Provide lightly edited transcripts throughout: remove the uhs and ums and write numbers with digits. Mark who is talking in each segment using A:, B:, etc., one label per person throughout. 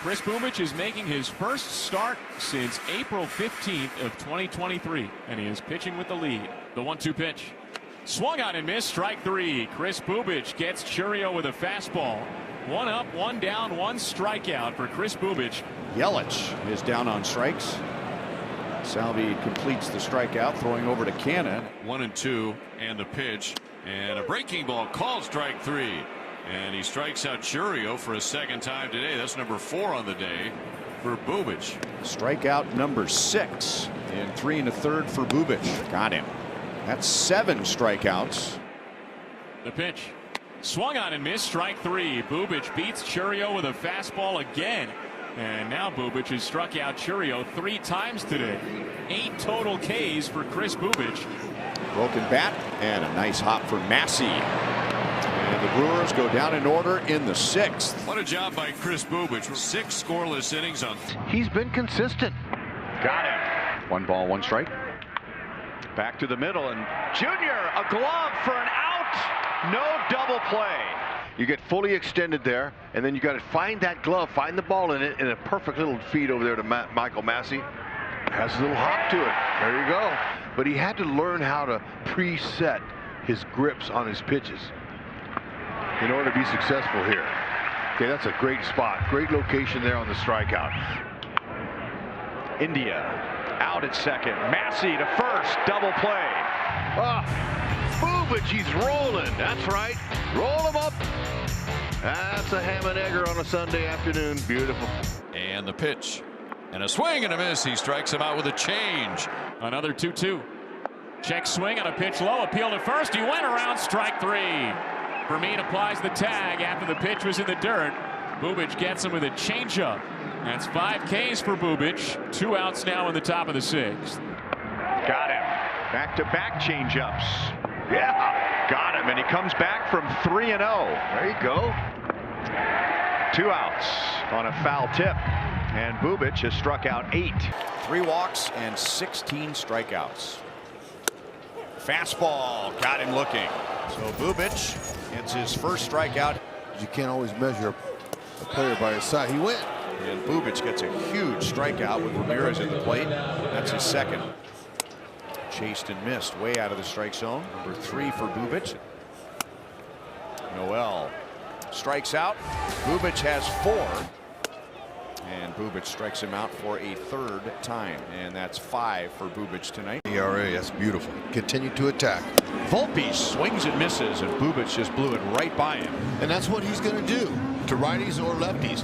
A: Kris Bubic is making his first start since April 15th of 2023, and he is pitching with the lead. The 1-2 pitch. Swung on and missed, strike three. Kris Bubic gets Chourio with a fastball. One up, one down, one strikeout for Kris Bubic.
B: Yelich is down on strikes. Salvi completes the strikeout, throwing over to Cannon.
C: 1-2, and the pitch, and a breaking ball called strike three. And he strikes out Chourio for a second time today. That's number 4 on the day for Bubic.
B: Strikeout number 6 in 3 1/3 for Bubic. Got him. That's 7 strikeouts.
A: The pitch. Swung on and missed, strike three. Bubic beats Chourio with a fastball again. And now Bubic has struck out Chourio 3 times today. 8 total Ks for Kris Bubic.
B: Broken bat and a nice hop for Massey. And the Brewers go down in order in the 6th.
C: What a job by Kris Bubic. 6 scoreless innings on.
D: He's been consistent.
B: Got him. 1 ball, 1 strike. Back to the middle, and Junior, a glove for an out. No double play.
D: You get fully extended there, and then you got to find that glove, find the ball in it, and a perfect little feed over there to Michael Massey. Has a little hop to it. There you go. But he had to learn how to preset his grips on his pitches in order to be successful here. Okay, that's a great spot. Great location there on the strikeout.
B: India out at second. Massey to first. Double play.
D: Bubic, he's rolling. That's right. Roll him up. That's a ham and egger on a Sunday afternoon. Beautiful.
C: And the pitch. And a swing and a miss. He strikes him out with a change.
A: Another 2-2. Check swing on a pitch low. Appeal to first. He went around, strike three. Vermeer applies the tag after the pitch was in the dirt. Bubic gets him with a changeup. That's 5 Ks for Bubic. 2 outs now in the top of the 6th.
B: Got him. Back-to-back changeups. Yeah, got him, and he comes back from 3-0.
D: There you go.
B: 2 outs on a foul tip, and Bubic has struck out 8. 3 walks and 16 strikeouts. Fastball got him looking. So Bubic gets his first strikeout.
D: You can't always measure a player by his side. He went.
B: And Bubic gets a huge strikeout with Ramirez at the plate. That's his second. Chased and missed way out of the strike zone. Number 3 for Bubic. Noel strikes out. Bubic has 4. And Bubic strikes him out for a 3rd time. And that's 5 for Bubic tonight.
D: ERA, that's beautiful. Continue to attack.
B: Volpe swings and misses, and Bubic just blew it right by him.
D: And that's what he's going to do to righties or lefties.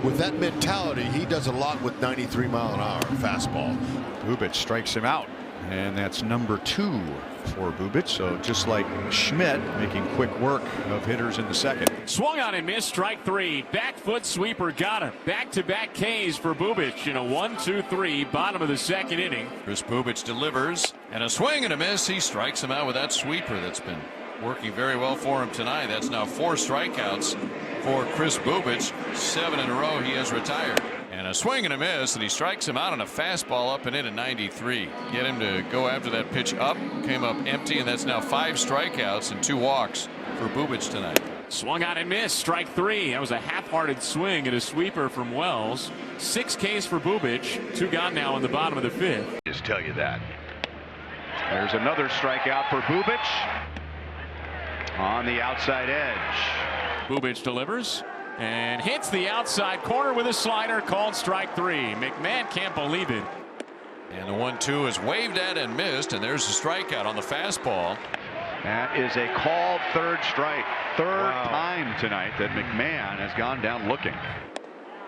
D: With that mentality, he does a lot with 93-mile-an-hour fastball.
B: Bubic strikes him out, and that's number 2 for Bubic. So just like Schmidt, making quick work of hitters in the 2nd.
A: Swung on and missed, strike three. Back foot sweeper got him. Back-to-back Ks for Bubic in a 1-2-3 bottom of the 2nd inning.
C: Kris Bubic delivers, and a swing and a miss. He strikes him out with that sweeper that's been working very well for him tonight. That's now 4 strikeouts for Kris Bubic. 7 in a row he has retired. And a swing and a miss, and he strikes him out on a fastball up and in at 93. Get him to go after that pitch up. Came up empty, and that's now 5 strikeouts and 2 walks for Bubic tonight.
A: Swung on and missed, strike three. That was a half-hearted swing at a sweeper from Wells. 6 Ks for Bubic. 2 gone now in the bottom of the 5th.
D: Just tell you that.
B: There's another strikeout for Bubic on the outside edge.
A: Bubic delivers and hits the outside corner with a slider, called strike three. McMahon can't believe it.
C: And the 1-2 is waved at and missed, and there's a strikeout on the fastball.
B: That is a called 3rd strike. 3rd time tonight that McMahon has gone down looking.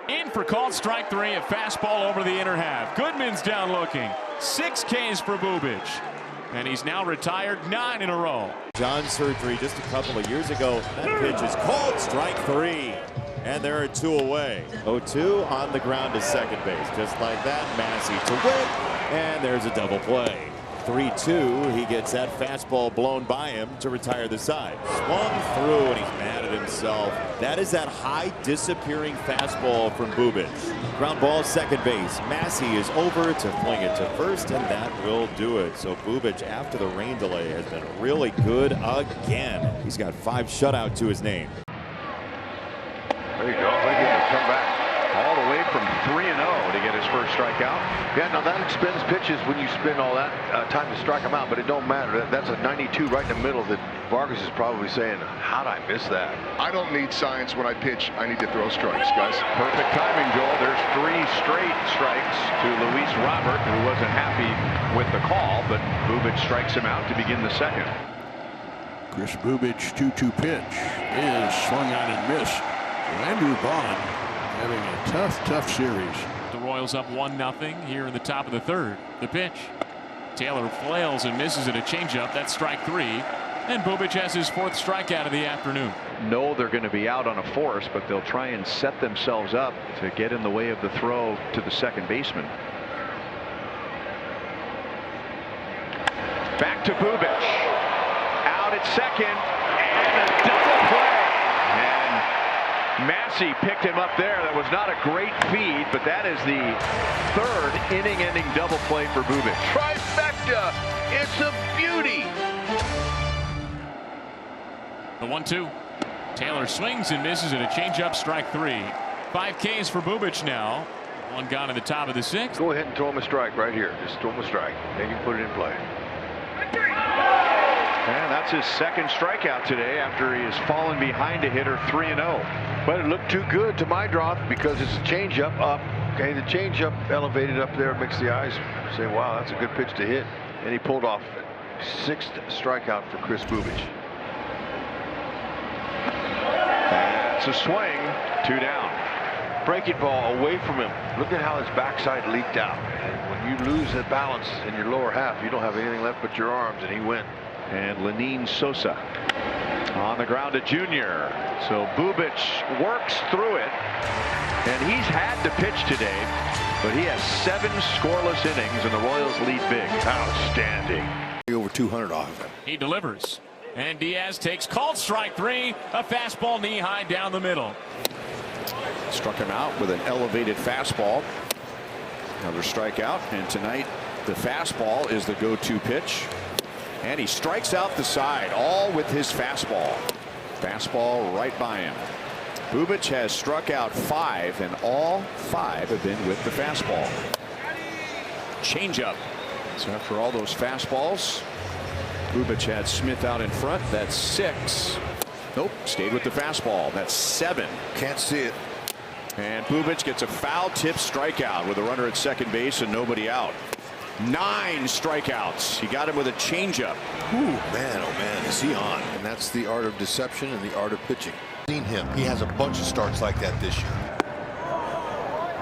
A: In for called strike three, a fastball over the inner half. Goodman's down looking. 6 Ks for Bubic. And he's now retired 9 in a row.
E: John surgery just a couple of years ago. That pitch is called strike three. And there are 2 away. 0-2 on the ground to second base. Just like that, Massey to win. And there's a double play. 3-2. He gets that fastball blown by him to retire the side. Swung through, and he's mad at himself. That is that high disappearing fastball from Bubic. Ground ball, second base. Massey is over to fling it to first, and that will do it. So Bubic, after the rain delay, has been really good again. He's got 5 shutout to his name.
D: There you go. Look at him come back all the way
F: from 3-0 to get his first strikeout.
D: Yeah, now that expends pitches when you spend all that time to strike them out, but it don't matter. That's a 92 right in the middle that Vargas is probably saying, how'd I miss that?
G: I don't need science when I pitch. I need to throw strikes, guys.
F: Perfect timing, Joel. There's 3 straight strikes to Luis Robert, who wasn't happy with the call, but Bubic strikes him out to begin the second.
H: Kris Bubic 2-2 pitch is swung on and missed. Andrew Vaughn having a tough series.
A: The Royals up 1-0 here in the top of the third. The pitch. Taylor flails and misses at a changeup. That's strike 3. And Bubic has his 4th strikeout of the afternoon.
F: No, they're going to be out on a force, but they'll try and set themselves up to get in the way of the throw to the second baseman. Back to Bubic. Out at second, and a double play. And Massey picked him up there. That was not a great feed, but that is the 3rd inning-ending double play for Bubic.
D: Trifecta! It's a beauty!
A: The 1-2. Taylor swings and misses at a changeup, strike 3. 5 Ks for Bubic now. 1 gone at the top of the 6th.
D: Go ahead and throw him a strike right here. Just throw him a strike. Maybe put it in play.
F: And that's his 2nd strikeout today after he has fallen behind a hitter 3-0.
D: But it looked too good to my drop because it's a changeup up. Okay, the changeup elevated up there makes the eyes say, wow, that's a good pitch to hit. And he pulled off 6th strikeout for Kris Bubic.
F: That's a swing. 2 down.
D: Breaking ball away from him. Look at how his backside leaked out. And when you lose the balance in your lower half, you don't have anything left but your arms, and he went.
F: And Lenin Sosa on the ground to Junior. So Bubic works through it, and he's had to pitch today, but he has 7 scoreless innings, and the Royals lead big. Outstanding.
G: Over 200 off of him.
A: He delivers. And Diaz takes called strike 3. A fastball knee high down the middle.
B: Struck him out with an elevated fastball. Another strikeout, and tonight the fastball is the go-to pitch. And he strikes out the side, all with his fastball. Fastball right by him. Bubic has struck out 5, and all 5 have been with the fastball. Changeup. So after all those fastballs, Bubic had Smith out in front. That's 6. Nope, stayed with the fastball. That's 7.
G: Can't see it.
B: And Bubic gets a foul tip strikeout with a runner at second base and nobody out. 9 strikeouts. He got him with a changeup.
G: Man, oh man, is he on? And that's the art of deception and the art of pitching. Seen him. He has a bunch of starts like that this year.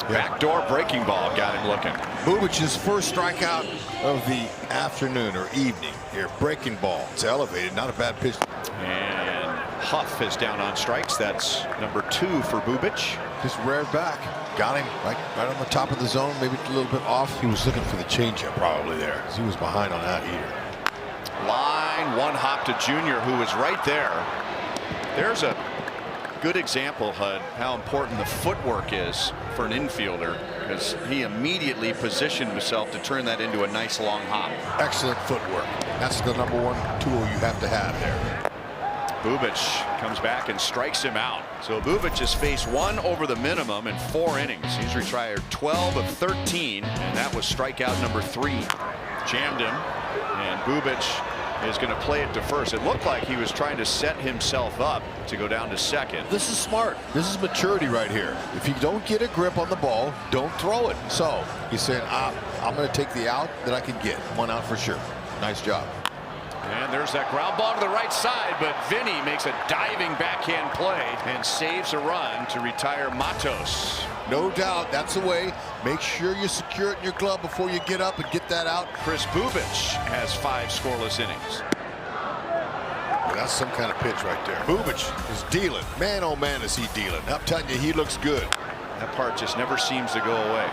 B: Backdoor breaking ball got him looking.
G: Bubic's first strikeout of the afternoon or evening here. Breaking ball. It's elevated. Not a bad pitch.
B: And Huff is down on strikes. That's number 2 for Bubic.
G: Just reared back. Got him right on the top of the zone, maybe a little bit off. He was looking for the changeup probably there. He was behind on that heater.
B: Line 1 hop to Junior, who is right there. There's a good example, Hud, how important the footwork is for an infielder, because he immediately positioned himself to turn that into a nice long hop.
G: Excellent footwork. That's the #1 tool you have to have there.
B: Bubic comes back and strikes him out. So Bubic has faced 1 over the minimum in 4 innings. He's retired 12 of 13, and that was strikeout number 3. Jammed him, and Bubic is going to play it to first. It looked like he was trying to set himself up to go down to second.
G: This is smart. This is maturity right here. If you don't get a grip on the ball, don't throw it. So he's saying, I'm going to take the out that I can get. 1 out for sure. Nice job.
B: And there's that ground ball to the right side, but Vinny makes a diving backhand play and saves a run to retire Matos.
G: No doubt, that's the way. Make sure you secure it in your glove before you get up and get that out.
B: Kris Bubic has 5 scoreless innings.
G: Well, that's some kind of pitch right there. Bubic is dealing. Man, oh man, is he dealing. I'm telling you, he looks good.
B: That part just never seems to go away.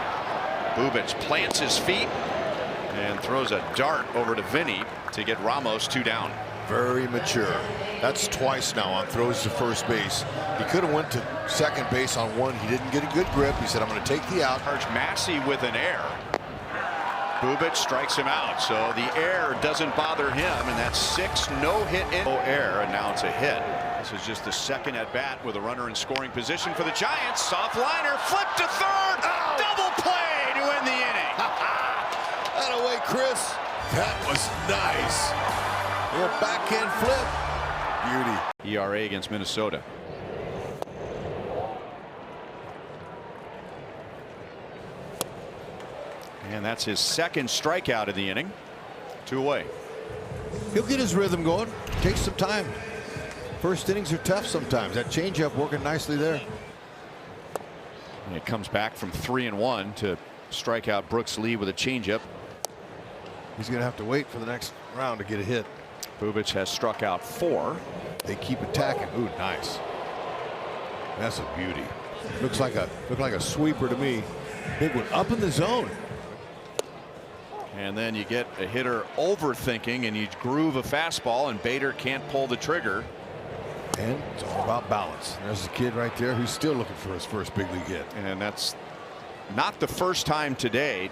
B: Bubic plants his feet and throws a dart over to Vinny to get Ramos 2 down.
G: Very mature. That's twice now on throws to first base. He could have went to second base on 1. He didn't get a good grip. He said, I'm going to take the out.
B: Massey with an error. Bubic strikes him out, so the error doesn't bother him, and that's 6 no-hit in. No error, and now it's a hit. This is just the second at bat with a runner in scoring position for the Giants. Soft liner, flip to third.
G: That was nice. Little backhand flip. Beauty.
B: ERA against Minnesota. And that's his second strikeout of the inning. 2 away.
G: He'll get his rhythm going. Takes some time. First innings are tough sometimes. That changeup working nicely there.
B: And it comes back from 3-1 to strike out Brooks Lee with a changeup.
G: He's going to have to wait for the next round to get a hit.
B: Bubic has struck out 4.
G: They keep attacking. Ooh, nice. That's a beauty. Looked like a sweeper to me. Big one up in the zone.
B: And then you get a hitter overthinking and you groove a fastball and Bader can't pull the trigger.
G: And it's all about balance. There's a kid right there who's still looking for his first big league hit.
B: And that's not the first time today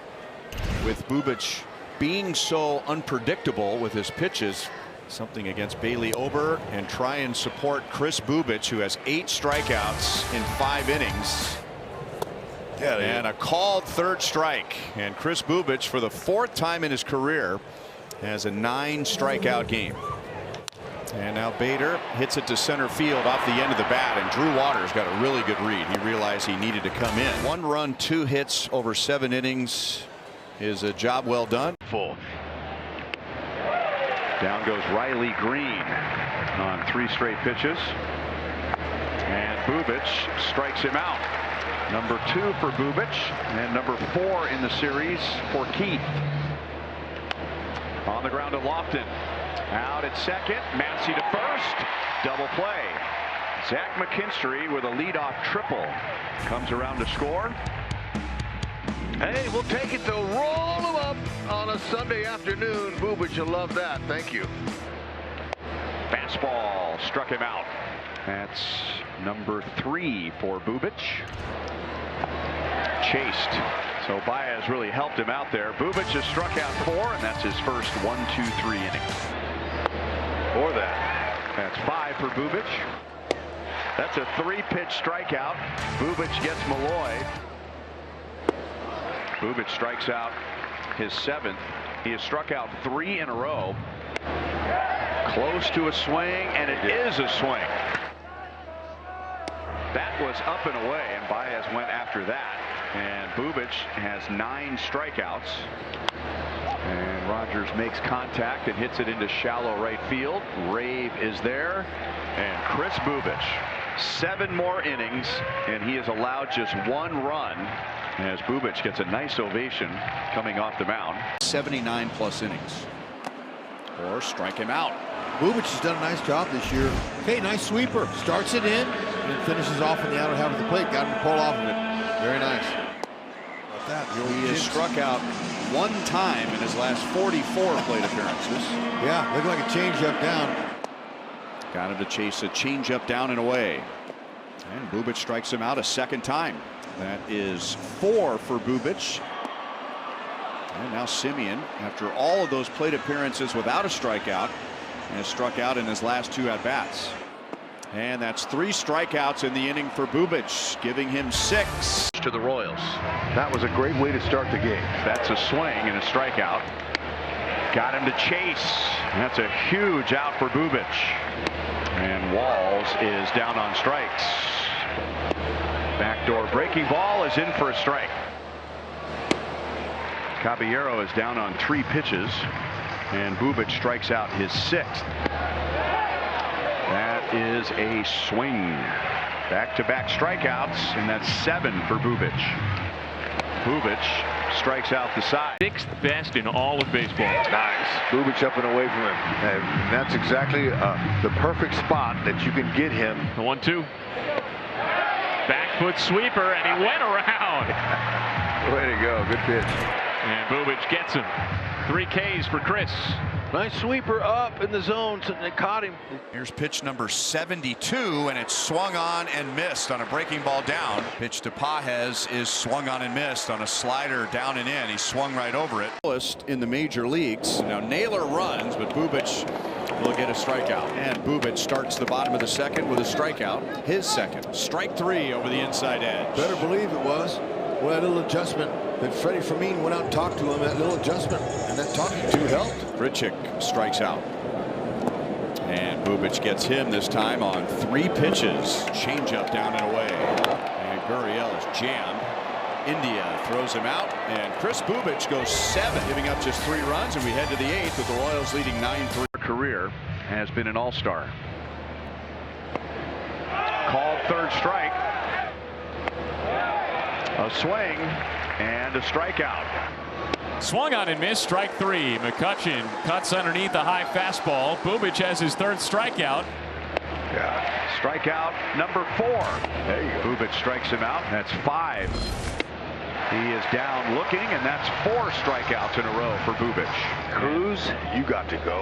B: with Bubic being so unpredictable with his pitches. Something against Bailey Ober, and try and support Kris Bubic, who has 8 strikeouts in 5 innings.
G: Yeah,
B: and a called third strike. And Kris Bubic, for the 4th time in his career, has a 9 strikeout game. And now Bader hits it to center field off the end of the bat, and Drew Waters got a really good read. He realized he needed to come in. 1 run, 2 hits over 7 innings is a job well done.
F: Full. Down goes Riley Green on 3 straight pitches. And Bubic strikes him out. Number 2 for Bubic, and number 4 in the series for Keith. On the ground to Lofton. Out at second. Massey to first. Double play. Zach McKinstry with a leadoff triple. Comes around to score.
D: Hey, we'll take it. They'll roll him up on a Sunday afternoon. Bubic, you'll love that. Thank you.
F: Fastball struck him out. That's number 3 for Bubic. Chased. So Baez really helped him out there. Bubic has struck out 4, and that's his first 1-2-3 inning. Or that. That's 5 for Bubic. That's a 3-pitch strikeout. Bubic gets Malloy. Bubic strikes out his 7th. He has struck out 3 in a row. Close to a swing, and it is a swing. That was up and away, and Baez went after that. And Bubic has 9 strikeouts. And Rogers makes contact and hits it into shallow right field. Rave is there. And Kris Bubic, 7 more innings, and he has allowed just 1 run, as Bubic gets a nice ovation coming off the mound.
B: 79+ innings. Or strike him out.
G: Bubic has done a nice job this year. Okay, nice sweeper. Starts it in and finishes off in the outer half of the plate. Got him to pull off of it. Very nice. Like that,
B: he has struck out 1 time in his last 44 plate appearances.
G: Yeah, looked like a changeup down.
B: Got him to chase a changeup down and away. And Bubic strikes him out a 2nd time. That is 4 for Bubic. And now Simeon, after all of those plate appearances without a strikeout, has struck out in his last 2 at-bats. And that's 3 strikeouts in the inning for Bubic, giving him 6
F: to the Royals.
D: That was a great way to start the game.
F: That's a swing and a strikeout. Got him to chase. That's a huge out for Bubic. And Walls is down on strikes. Backdoor breaking ball is in for a strike. Caballero is down on 3 pitches, and Bubic strikes out his 6th. That is a swing. Back-to-back strikeouts, and that's 7 for Bubic. Bubic strikes out the side.
A: 6th best in all of baseball.
D: Nice. Bubic up and away from him. And that's exactly the perfect spot that you can get him.
A: The 1-2. Back foot sweeper, and he went around.
D: Way to go. Good pitch.
A: And Bubic gets him. 3 Ks for Kris.
D: Nice sweeper up in the zone. They caught him.
B: Here's pitch number 72, and it's swung on and missed on a breaking ball down. Pitch to Pages is swung on and missed on a slider down and in. He swung right over it. In the major leagues. Now Naylor runs, but Bubic will get a strikeout. And Bubic starts the bottom of the 2nd with a strikeout. His 2nd. Strike 3 over the inside edge.
G: Better believe it was. Well, that little adjustment that Freddie Fermin went out and talked to him, that little adjustment and that talking to helped.
B: Grichuk strikes out. And Bubic gets him this time on 3 pitches. Changeup down and away. And Gurriel is jammed. India throws him out. And Kris Bubic goes 7, giving up just 3 runs. And we head to the 8th with the Royals leading 9-3.
F: Career has been an all-star. Called third strike. A swing and a strikeout.
A: Swung on and missed, strike 3. McCutchen cuts underneath a high fastball. Bubic has his 3rd strikeout.
F: Yeah. Strikeout number 4. There you go. Bubic strikes him out. That's 5. He is down looking, and that's 4 strikeouts in a row for Bubic. Cruz, you got to go.